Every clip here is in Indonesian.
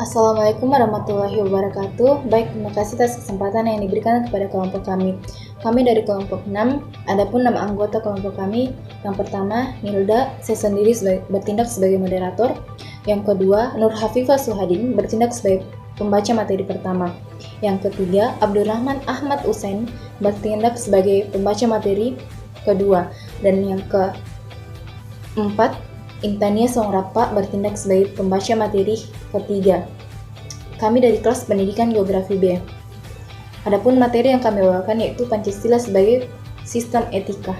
Assalamualaikum warahmatullahi wabarakatuh. Baik, terima kasih atas kesempatan yang diberikan kepada kelompok kami. Kami dari kelompok 6, adapun nama anggota kelompok kami, yang pertama, Nilda, saya sendiri bertindak sebagai moderator. Yang kedua, Nur Hafifah Suhadin, bertindak sebagai pembaca materi pertama. Yang ketiga, Abdurrahman Ahmad Usain, bertindak sebagai pembaca materi kedua. Dan yang keempat, Intania Songrapa bertindak sebagai pembaca materi ketiga. Kami dari kelas pendidikan geografi B. Adapun materi yang kami bawakan yaitu Pancasila sebagai sistem etika.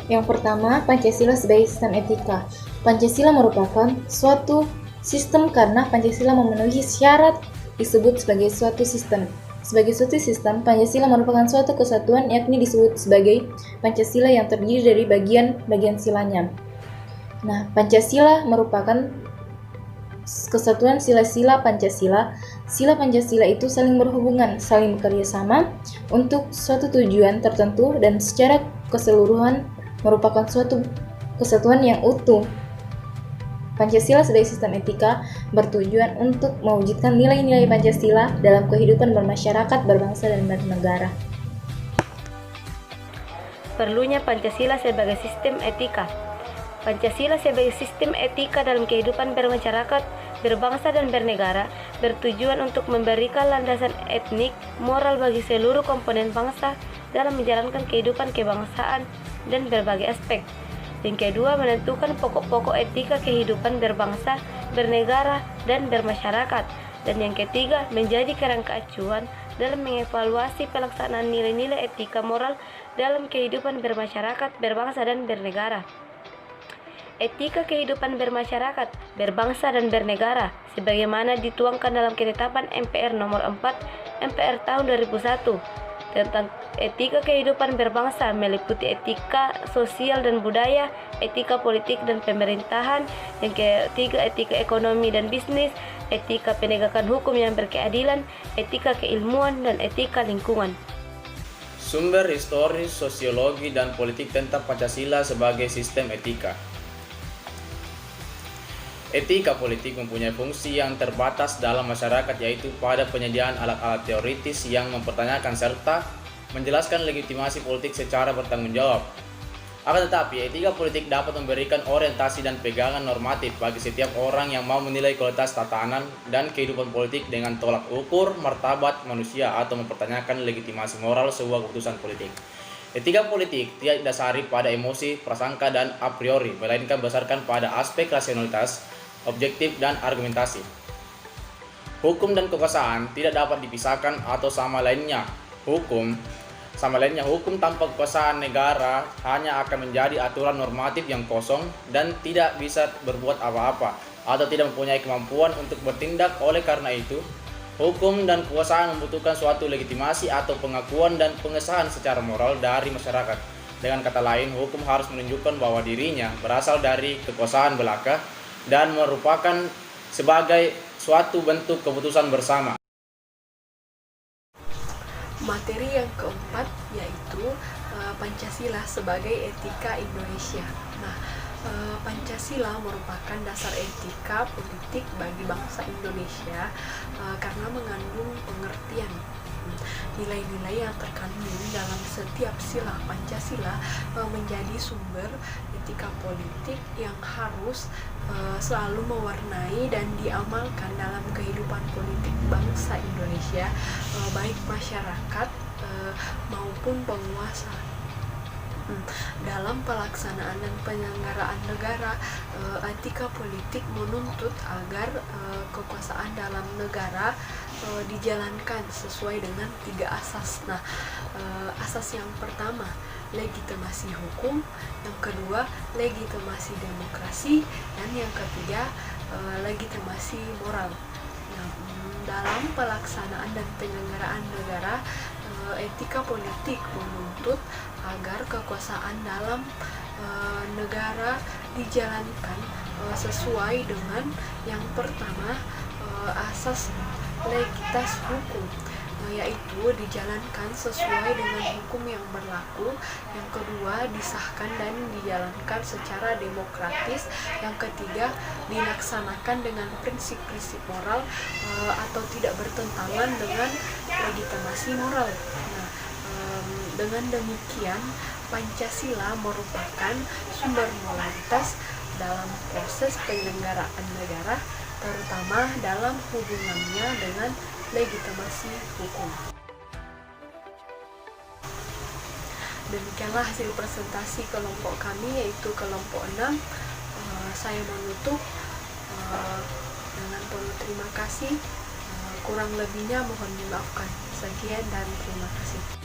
Yang pertama, Pancasila sebagai sistem etika. Pancasila merupakan suatu sistem karena Pancasila memenuhi syarat disebut sebagai suatu sistem. Sebagai suatu sistem, Pancasila merupakan suatu kesatuan yakni disebut sebagai Pancasila yang terdiri dari bagian-bagian silanya. Nah, Pancasila merupakan kesatuan sila-sila Pancasila. Sila Pancasila itu saling berhubungan, saling bekerja sama untuk suatu tujuan tertentu dan secara keseluruhan merupakan suatu kesatuan yang utuh. Pancasila sebagai sistem etika bertujuan untuk mewujudkan nilai-nilai Pancasila dalam kehidupan bermasyarakat, berbangsa, dan bernegara. Perlunya Pancasila sebagai sistem etika. Pancasila sebagai sistem etika dalam kehidupan bermasyarakat, berbangsa, dan bernegara bertujuan untuk memberikan landasan etnik, moral bagi seluruh komponen bangsa dalam menjalankan kehidupan kebangsaan dan berbagai aspek. Yang kedua, menentukan pokok-pokok etika kehidupan berbangsa, bernegara, dan bermasyarakat. Dan yang ketiga, menjadi kerangka acuan dalam mengevaluasi pelaksanaan nilai-nilai etika moral dalam kehidupan bermasyarakat, berbangsa, dan bernegara. Etika kehidupan bermasyarakat, berbangsa, dan bernegara sebagaimana dituangkan dalam Ketetapan MPR Nomor 4 MPR tahun 2001 tentang etika kehidupan berbangsa meliputi etika sosial dan budaya, etika politik dan pemerintahan, yang ketiga etika ekonomi dan bisnis, etika penegakan hukum yang berkeadilan, etika keilmuan, dan etika lingkungan. Sumber historis, sosiologi, dan politik tentang Pancasila sebagai sistem etika. Etika politik mempunyai fungsi yang terbatas dalam masyarakat, yaitu pada penyediaan alat-alat teoritis yang mempertanyakan serta menjelaskan legitimasi politik secara bertanggung jawab. Akan tetapi, etika politik dapat memberikan orientasi dan pegangan normatif bagi setiap orang yang mau menilai kualitas tatanan dan kehidupan politik dengan tolak ukur martabat manusia atau mempertanyakan legitimasi moral sebuah keputusan politik. Etika politik tidak didasari pada emosi, prasangka, dan a priori, melainkan berdasarkan pada aspek rasionalitas, objektif, dan argumentasi. Hukum dan kekuasaan tidak dapat dipisahkan atau sama lainnya. Hukum tanpa kekuasaan negara hanya akan menjadi aturan normatif yang kosong dan tidak bisa berbuat apa-apa atau tidak mempunyai kemampuan untuk bertindak. Oleh karena itu, hukum dan kekuasaan membutuhkan suatu legitimasi atau pengakuan dan pengesahan secara moral dari masyarakat. Dengan kata lain, hukum harus menunjukkan bahwa dirinya berasal dari kekuasaan belaka dan merupakan sebagai suatu bentuk keputusan bersama. Materi yang keempat yaitu Pancasila sebagai etika Indonesia. Nah, Pancasila merupakan dasar etika politik bagi bangsa Indonesia karena mengandung pengertian nilai-nilai yang terkandung dalam setiap sila Pancasila menjadi sumber etika politik yang harus selalu mewarnai dan diamalkan dalam kehidupan politik bangsa Indonesia, baik masyarakat maupun penguasa. Dalam pelaksanaan dan penyelenggaraan negara, etika politik menuntut agar kekuasaan dalam negara dijalankan sesuai dengan 3 asas. Nah, asas yang pertama, legitimasi hukum, yang kedua, legitimasi demokrasi, dan yang ketiga, legitimasi moral. Nah, dalam pelaksanaan dan penyelenggaraan negara, etika politik menuntut agar kekuasaan dalam negara dijalankan sesuai dengan yang pertama, asas legitas hukum. yaitu dijalankan sesuai dengan hukum yang berlaku. Yang kedua, disahkan dan dijalankan secara demokratis. Yang ketiga, dilaksanakan dengan prinsip-prinsip moral atau tidak bertentangan dengan legitimasi moral. Nah, dengan demikian Pancasila merupakan sumber moralitas dalam proses penyelenggaraan negara, terutama dalam hubungannya dengan legitimasi hukum. Demikianlah hasil presentasi kelompok kami, yaitu kelompok 6. Saya menutup dengan penuh terima kasih. Kurang lebihnya mohon dimaafkan. Sekian dan terima kasih.